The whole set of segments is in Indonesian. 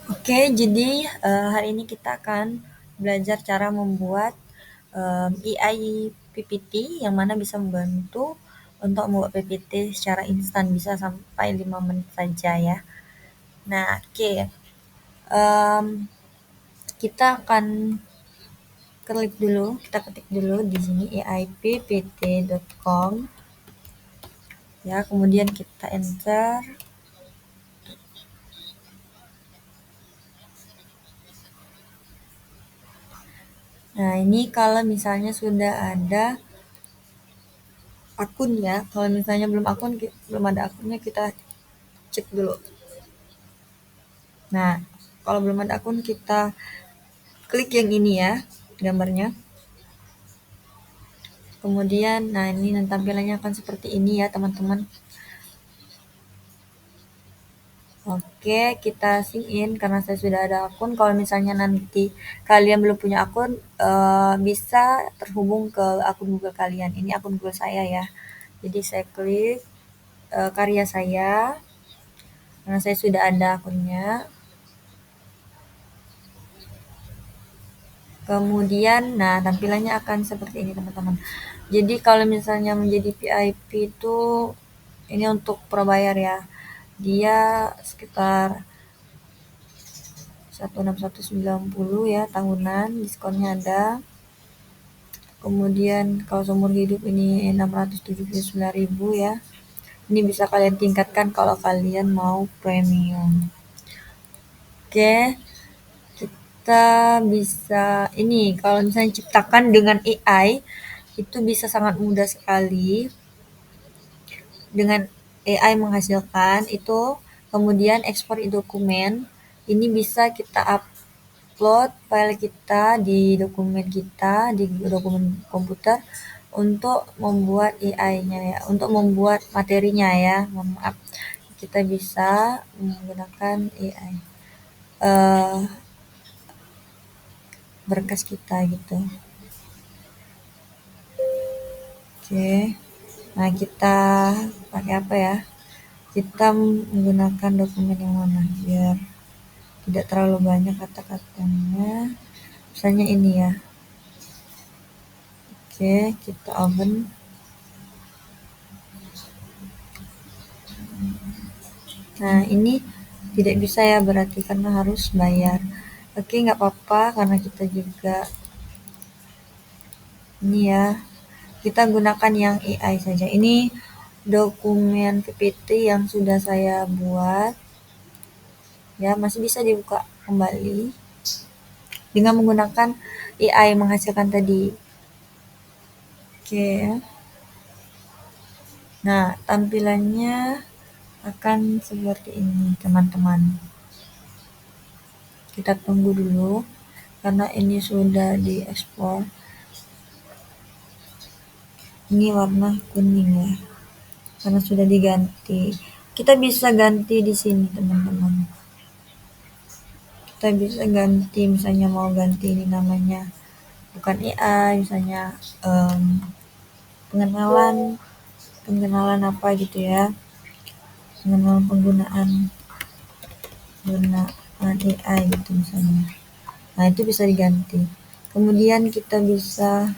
Oke, jadi hari ini kita akan belajar cara membuat AI PPT yang mana bisa membantu untuk membuat PPT secara instan, bisa sampai 5 menit saja ya. Nah, oke. Em, kita akan kita ketik dulu di sini aippt.com ya, kemudian kita enter. Nah, ini kalau misalnya sudah ada akun ya. Kalau misalnya belum ada akunnya, kita cek dulu. Nah, kalau belum ada akun, kita klik yang ini ya, gambarnya. Kemudian, nah ini tampilannya akan seperti ini ya teman-teman. Oke, kita sign in karena saya sudah ada akun. Kalau misalnya nanti kalian belum punya akun, bisa terhubung ke akun Google kalian. Ini akun Google saya ya. Jadi saya klik karya saya, karena saya sudah ada akunnya. Kemudian, nah tampilannya akan seperti ini teman-teman. Jadi kalau misalnya menjadi VIP itu ini untuk prabayar ya. Dia sekitar 16190 ya tahunan, diskonnya ada. Kemudian kalau seumur hidup ini 679.000 ya. Ini bisa kalian tingkatkan kalau kalian mau premium. Oke, kita bisa ini kalau misalnya ciptakan dengan AI itu bisa sangat mudah sekali. Dengan AI menghasilkan itu, kemudian ekspor dokumen, ini bisa kita upload file kita di dokumen komputer untuk membuat AI-nya ya, untuk membuat materinya ya. Mohon maaf, kita bisa menggunakan AI berkas kita gitu. Oke, nah kita pakai apa ya? Kita menggunakan dokumen yang mana biar tidak terlalu banyak kata-katanya. Misalnya ini ya. Oke, kita open. Nah, ini tidak bisa ya berarti karena harus bayar. Oke, nggak apa-apa karena kita juga ini ya. Kita gunakan yang AI saja. Ini dokumen PPT yang sudah saya buat. Ya, masih bisa dibuka kembali dengan menggunakan AI menghasilkan tadi. Oke. Nah, tampilannya akan seperti ini, teman-teman. Kita tunggu dulu karena ini sudah diekspor. Ini warna kuning ya, karena sudah diganti. Kita bisa ganti di sini, teman-teman. Kita bisa ganti, misalnya mau ganti ini namanya bukan AI, misalnya pengenalan apa gitu ya, pengenalan penggunaan AI gitu misalnya. Nah, itu bisa diganti. Kemudian kita bisa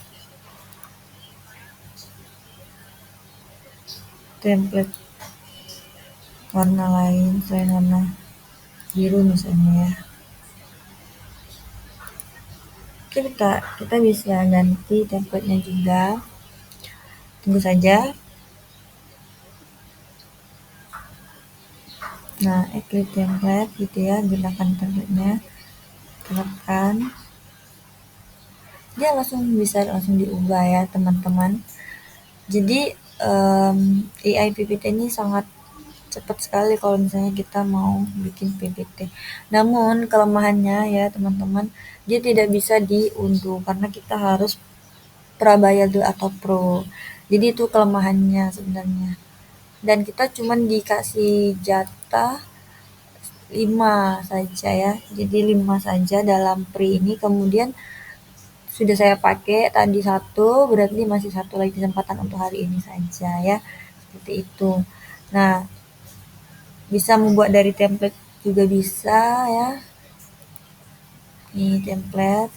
template warna lain selain warna biru misalnya ya. Oke, kita bisa ganti template-nya juga. Tunggu saja. Nah, create template gitu ya, gunakan template-nya, tekan. Dia bisa langsung diubah ya, teman-teman. Jadi AI PPT ini sangat cepat sekali kalau misalnya kita mau bikin PPT. Namun kelemahannya ya teman-teman, dia tidak bisa diunduh karena kita harus prabayar dulu atau pro. Jadi itu kelemahannya sebenarnya. Dan kita cuma dikasih jatah 5 saja ya. Jadi 5 saja dalam free ini. Kemudian sudah saya pakai tadi satu, berarti masih satu lagi kesempatan untuk hari ini saja ya. Seperti itu. Nah, bisa membuat dari template juga bisa ya. Ini template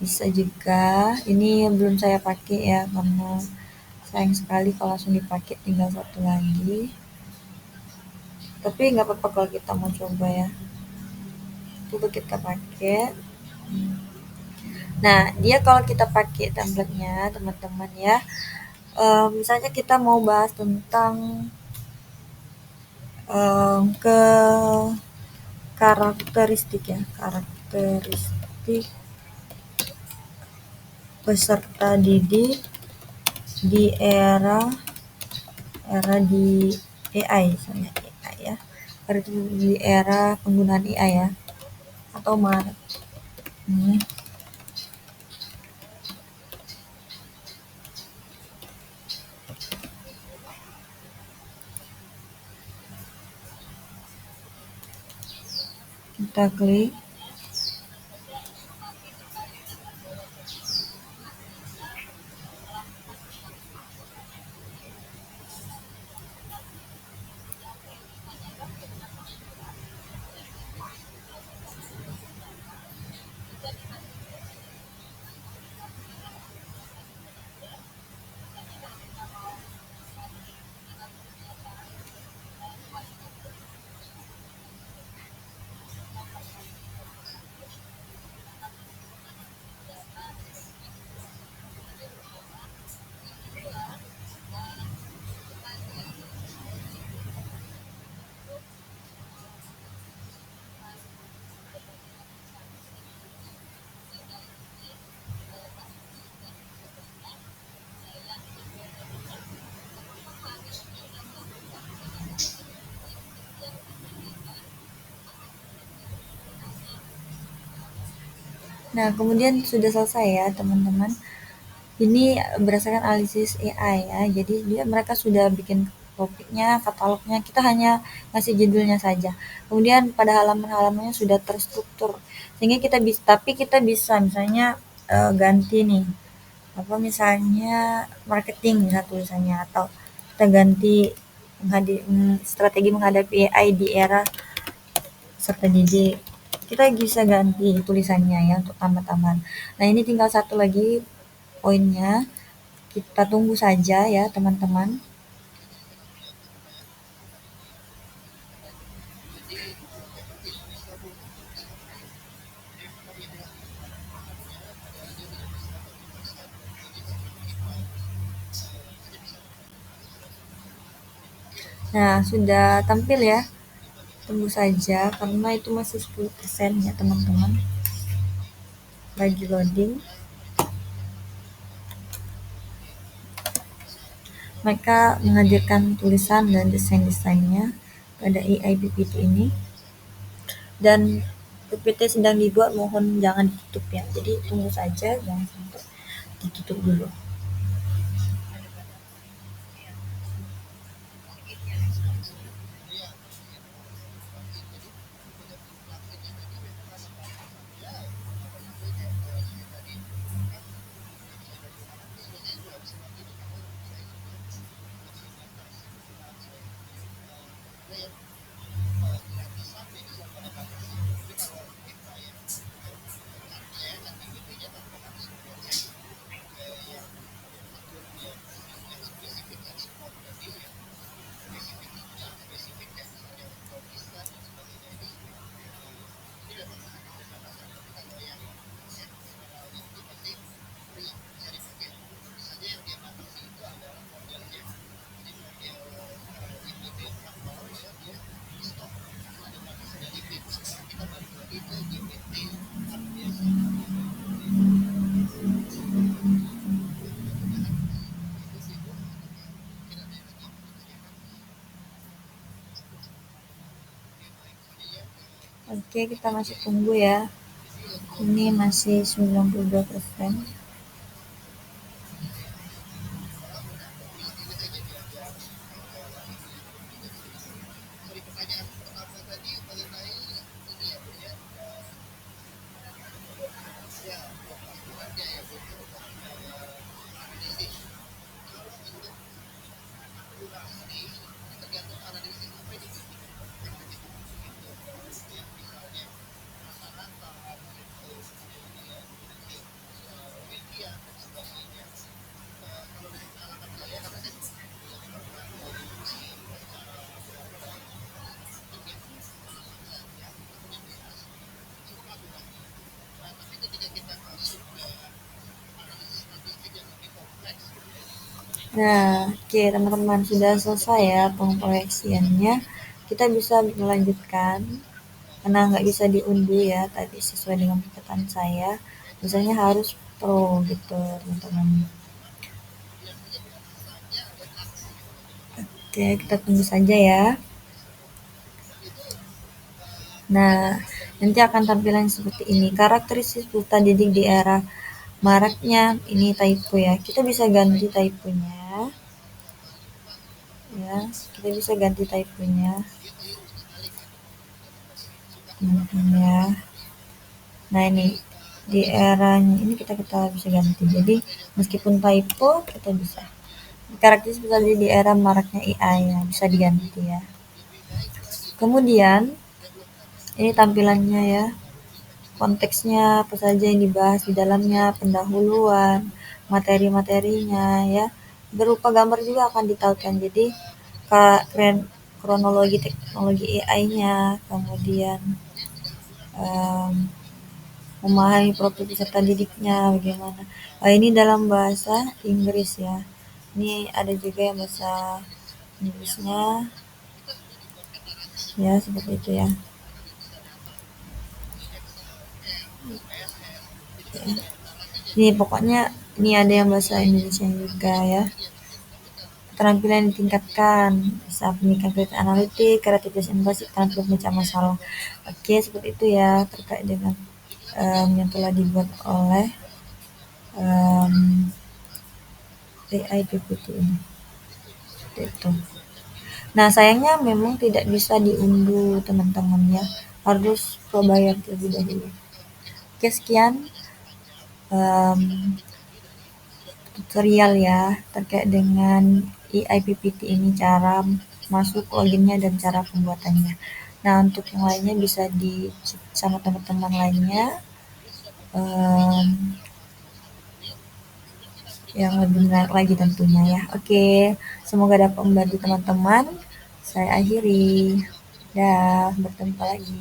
bisa juga. Ini belum saya pakai ya, karena sayang sekali kalau langsung dipakai tinggal satu lagi. Tapi nggak apa-apa kalau kita mau coba ya. Coba kita pakai. Nah, dia kalau kita pakai template-nya, teman-teman ya, misalnya kita mau bahas tentang ke karakteristik ya, karakteristik peserta didik di era di AI, misalnya AI ya, di era penggunaan AI ya, atau ini kita klik. Nah, kemudian sudah selesai ya, teman-teman. Ini berdasarkan analisis AI ya. Jadi mereka sudah bikin topiknya, katalognya. Kita hanya ngasih judulnya saja. Kemudian pada halaman-halamannya sudah terstruktur. Sehingga kita bisa misalnya ganti nih. Apa misalnya marketing misalnya tulisannya, atau kita ganti strategi menghadapi AI di era peserta didik. Kita bisa ganti tulisannya ya untuk tambah-tambahan. Nah, ini tinggal satu lagi poinnya. Kita tunggu saja ya, teman-teman. Nah, sudah tampil ya. Tunggu saja karena itu masih 10% ya, teman-teman. Lagi loading. Mereka menghadirkan tulisan dan desain-desainnya pada AI PPT ini. Dan PPT sedang dibuat, mohon jangan ditutup ya. Jadi tunggu saja, jangan sampai ditutup dulu. Oke, kita masih tunggu ya. Ini masih 92%. Nah, oke teman-teman sudah selesai ya pengproyeksiannya. Kita bisa melanjutkan karena nggak bisa diunduh ya tadi sesuai dengan perkataan saya. Misalnya harus pro gitu teman-teman. Oke, kita tunggu saja ya. Nah, nanti akan tampilan seperti ini. Karakteristik peserta didik di era maraknya ini typo ya. Kita bisa ganti typonya. Ya, kita bisa ganti typonya. Ya. Nah, ini di eranya ini kita bisa ganti. Jadi, meskipun typo kita bisa. Karakteristik peserta didik di era maraknya AI ya, bisa diganti ya. Kemudian, ini tampilannya ya. Konteksnya apa saja yang dibahas di dalamnya, pendahuluan, materi-materinya ya. Berupa gambar juga akan ditautkan. Jadi kronologi teknologi AI-nya, kemudian um, memahami profil peserta didiknya bagaimana. Ini dalam bahasa Inggris ya. Ini ada juga yang bahasa Inggrisnya ya seperti itu ya. Ini pokoknya ini ada yang bahasa Indonesia juga ya. Keterampilan ditingkatkan, bisa pemikiran kritis analitik, kreativitas inovasi, keterampilan memecah masalah. Oke, seperti itu ya terkait dengan yang telah dibuat oleh AI GPT ini. Seperti itu. Nah, sayangnya memang tidak bisa diunduh teman-teman ya. Harus bayar terlebih dahulu. Oke, sekian tutorial ya terkait dengan AI PPT ini, cara masuk loginnya dan cara pembuatannya. Nah, untuk yang lainnya bisa di sama teman-teman lainnya yang lebih menarik lagi tentunya ya. Oke, semoga dapat membantu teman-teman. Saya akhiri. Dah, bertemu lagi.